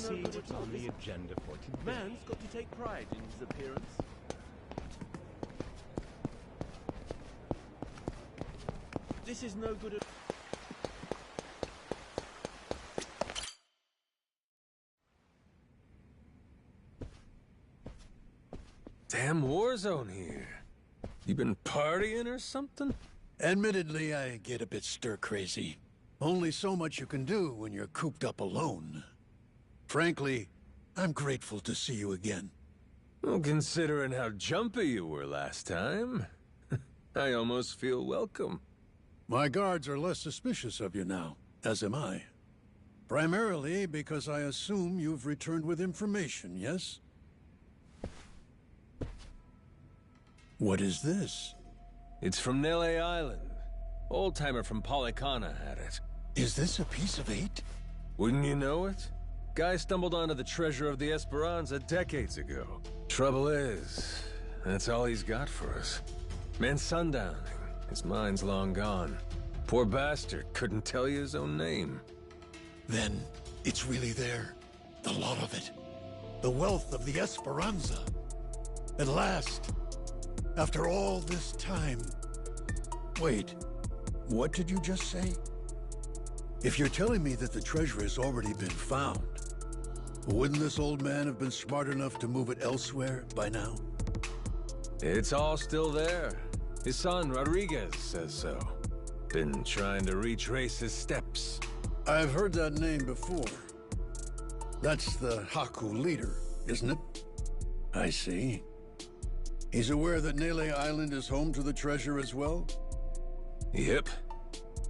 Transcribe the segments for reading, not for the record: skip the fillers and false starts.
see what's on the agenda for today. Man's got to take pride in his appearance. This is no good at... Damn war zone here. You been partying or something? Admittedly, I get a bit stir-crazy. Only so much you can do when you're cooped up alone. Frankly, I'm grateful to see you again. Well, considering how jumpy you were last time, I almost feel welcome. My guards are less suspicious of you now, as am I. Primarily because I assume you've returned with information, yes? What is this? It's from Nele Island. Old-timer from Polycana had it. Is this a piece of 8? Wouldn't you know it? Guy stumbled onto the treasure of the Esperanza decades ago. Trouble is, that's all he's got for us. Man's sundowning. His mind's long gone. Poor bastard couldn't tell you his own name. Then, it's really there. The lot of it. The wealth of the Esperanza. At last. After all this time. Wait, what did you just say? If you're telling me that the treasure has already been found, wouldn't this old man have been smart enough to move it elsewhere by now? It's all still there. His son, Rodriguez, says so. Been trying to retrace his steps. I've heard that name before. That's the Haku leader, isn't it? I see. He's aware that Nele Island is home to the treasure as well? Yep.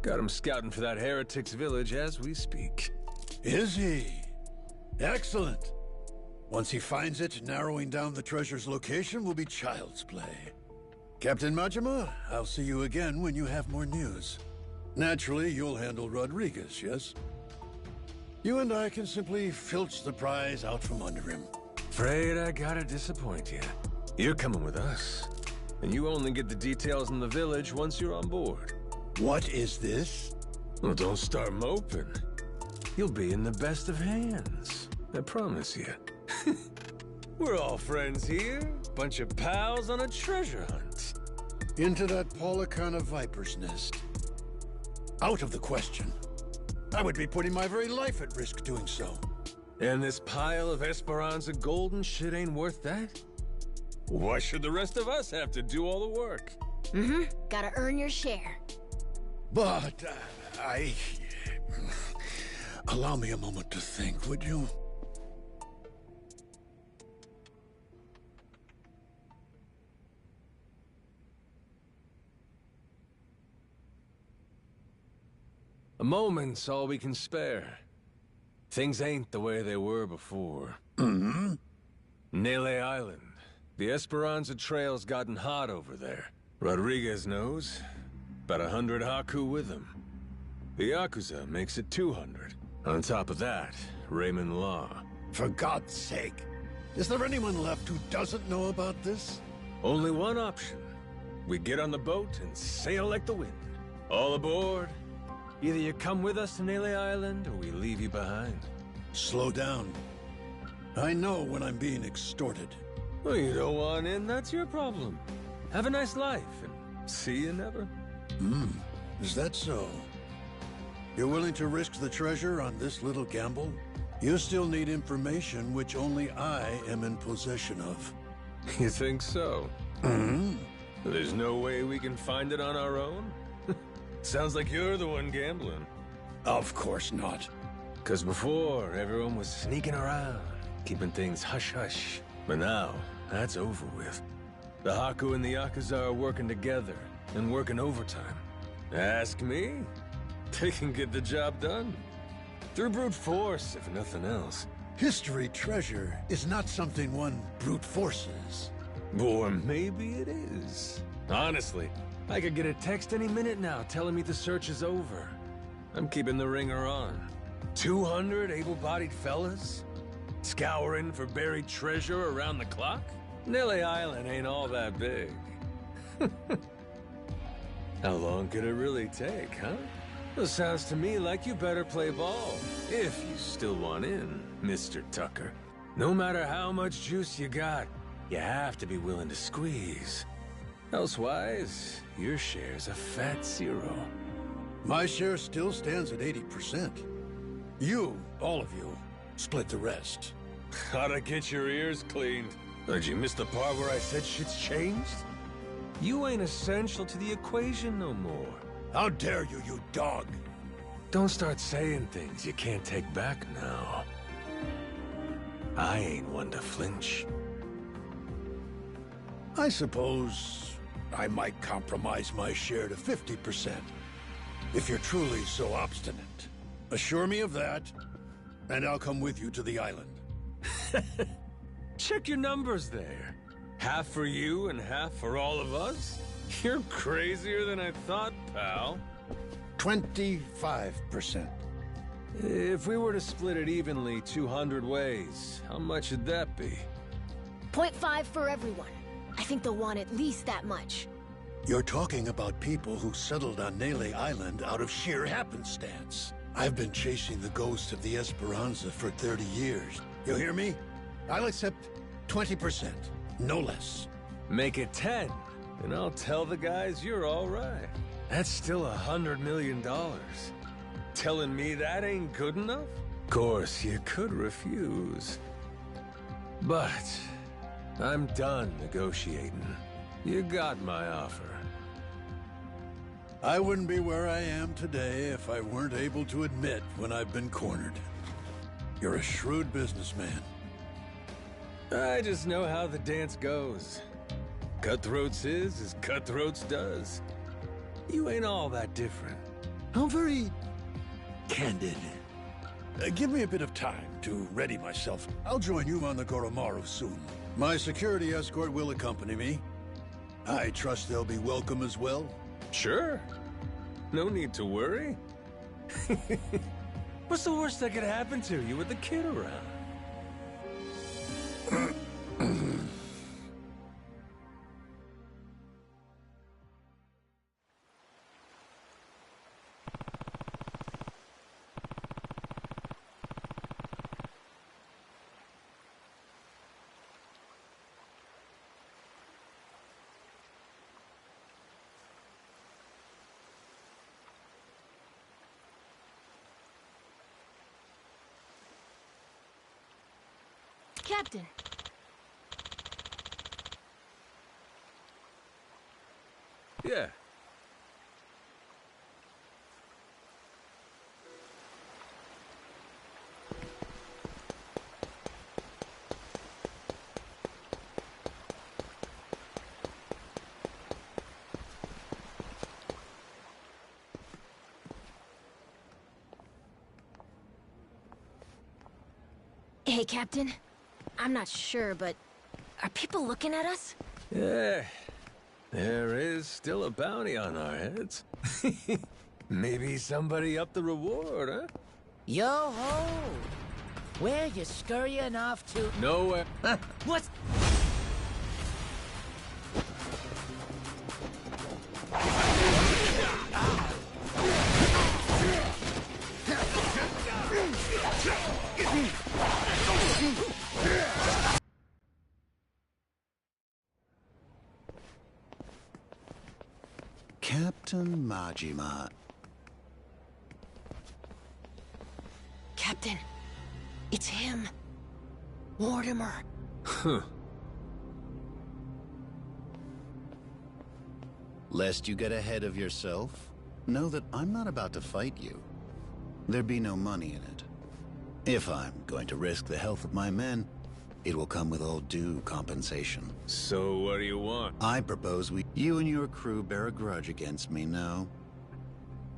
Got him scouting for that heretic's village as we speak. Is he? Excellent. Once he finds it, narrowing down the treasure's location will be child's play. Captain Majima, I'll see you again when you have more news. Naturally, you'll handle Rodriguez, yes? You and I can simply filch the prize out from under him. Afraid I gotta disappoint you. You're coming with us. And you only get the details in the village once you're on board. What is this? Well, don't start moping. You'll be in the best of hands. I promise you. We're all friends here. Bunch of pals on a treasure hunt. Into that Polycana viper's nest. Out of the question. I would be putting my very life at risk doing so. And this pile of Esperanza gold and shit ain't worth that? Why should the rest of us have to do all the work? Mm-hmm. Gotta earn your share. But, allow me a moment to think, would you? A moment's all we can spare. Things ain't the way they were before. Mm-hmm. Nele Island. The Esperanza trail's gotten hot over there. Rodriguez knows. About 100 Haku with him. The Yakuza makes it 200. On top of that, Raymond Law. For God's sake. Is there anyone left who doesn't know about this? Only one option. We get on the boat and sail like the wind. All aboard. Either you come with us to Nele Island, or we leave you behind. Slow down. I know when I'm being extorted. Well, you don't want in, that's your problem. Have a nice life, and see you never. Is that so? You're willing to risk the treasure on this little gamble? You still need information which only I am in possession of. You think so? Mm-hmm. There's no way we can find it on our own? Sounds like you're the one gambling. Of course not. 'Cause before, everyone was sneaking around, keeping things hush-hush. But now, that's over with. The Haku and the Yakuza are working together, and working overtime. Ask me? They can get the job done. Through brute force, if nothing else. History treasure is not something one brute forces. Or maybe it is. Honestly, I could get a text any minute now telling me the search is over. I'm keeping the ringer on. 200 able-bodied fellas? Scouring for buried treasure around the clock? Nele Island ain't all that big. How long could it really take, huh? Well, sounds to me like you better play ball. If you still want in, Mr. Tucker. No matter how much juice you got, you have to be willing to squeeze. Elsewise, your share's a fat zero. My share still stands at 80%. You, all of you, split the rest. Gotta get your ears cleaned. Did you miss the part where I said shit's changed? You ain't essential to the equation no more. How dare you, you dog! Don't start saying things you can't take back now. I ain't one to flinch. I suppose I might compromise my share to 50%, if you're truly so obstinate. Assure me of that, and I'll come with you to the island. Check your numbers there. Half for you and half for all of us? You're crazier than I thought, pal. 25%. If we were to split it evenly 200 ways, how much would that be? 0.5 for everyone. I think they'll want at least that much. You're talking about people who settled on Nele Island out of sheer happenstance. I've been chasing the ghost of the Esperanza for 30 years. You hear me? I'll accept 20%, no less. Make it 10, and I'll tell the guys you're all right. That's still $100 million. Telling me that ain't good enough? Of course, you could refuse. But I'm done negotiating. You got my offer. I wouldn't be where I am today if I weren't able to admit when I've been cornered. You're a shrewd businessman. I just know how the dance goes. Cutthroats is as cutthroats does. You ain't all that different. How very candid. Give me a bit of time to ready myself. I'll join you on the Goromaru soon. My security escort will accompany me. I trust they'll be welcome as well. Sure. No need to worry. What's the worst that could happen to you with the kid around? Captain. Yeah. Hey, Captain. I'm not sure, but are people looking at us? Yeah. There is still a bounty on our heads. Maybe somebody upped the reward, huh? Yo-ho! Where you scurrying off to? Nowhere. What? Captain Majima. Captain, it's him. Mortimer. Huh. Lest you get ahead of yourself, know that I'm not about to fight you. There'd be no money in it. If I'm going to risk the health of my men, it will come with all due compensation. So what do you want? I propose you and your crew bear a grudge against me, no?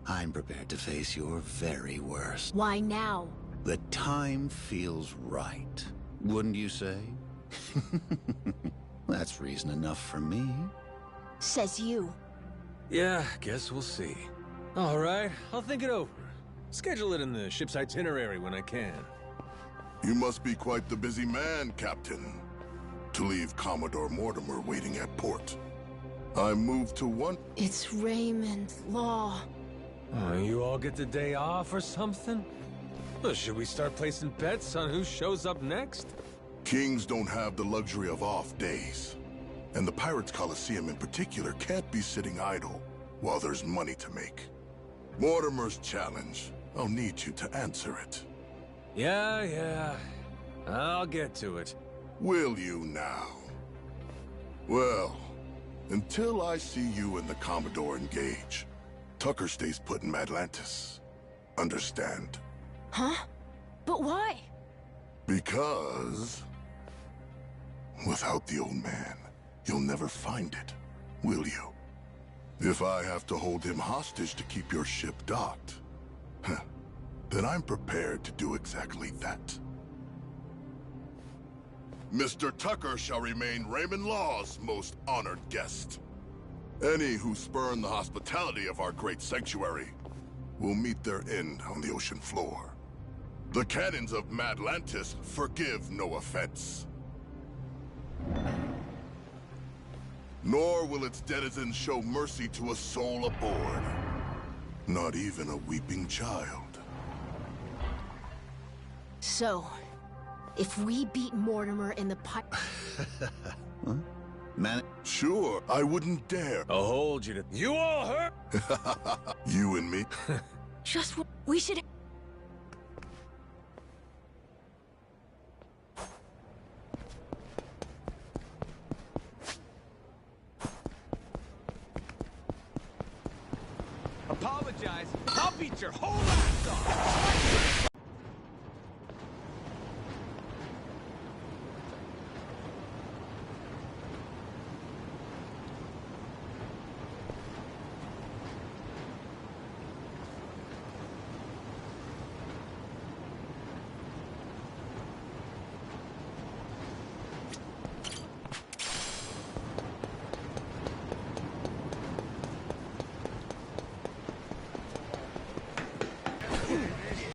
I'm prepared to face your very worst. Why now? The time feels right, wouldn't you say? That's reason enough for me. Says you. Yeah, guess we'll see. All right, I'll think it over. Schedule it in the ship's itinerary when I can. You must be quite the busy man, Captain, to leave Commodore Mortimer waiting at port. I moved to one... It's Raymond Law. Oh, you all get the day off or something? Well, should we start placing bets on who shows up next? Kings don't have the luxury of off days. And the Pirates Coliseum in particular can't be sitting idle while there's money to make. Mortimer's challenge. I'll need you to answer it. Yeah. I'll get to it. Will you now? Well, until I see you and the Commodore engage, Tucker stays put in Madlantis. Understand? Huh? But why? Because... without the old man, you'll never find it, will you? If I have to hold him hostage to keep your ship docked, then I'm prepared to do exactly that. Mr. Tucker shall remain Raymond Law's most honored guest. Any who spurn the hospitality of our great sanctuary will meet their end on the ocean floor. The cannons of Madlantis forgive no offense. Nor will its denizens show mercy to a soul aboard. Not even a weeping child. So, if we beat Mortimer in the Huh? Man... Sure, I wouldn't dare. I'll hold you to... You all heard? You and me? Just what we should... Apologize. I'll beat your whole ass off.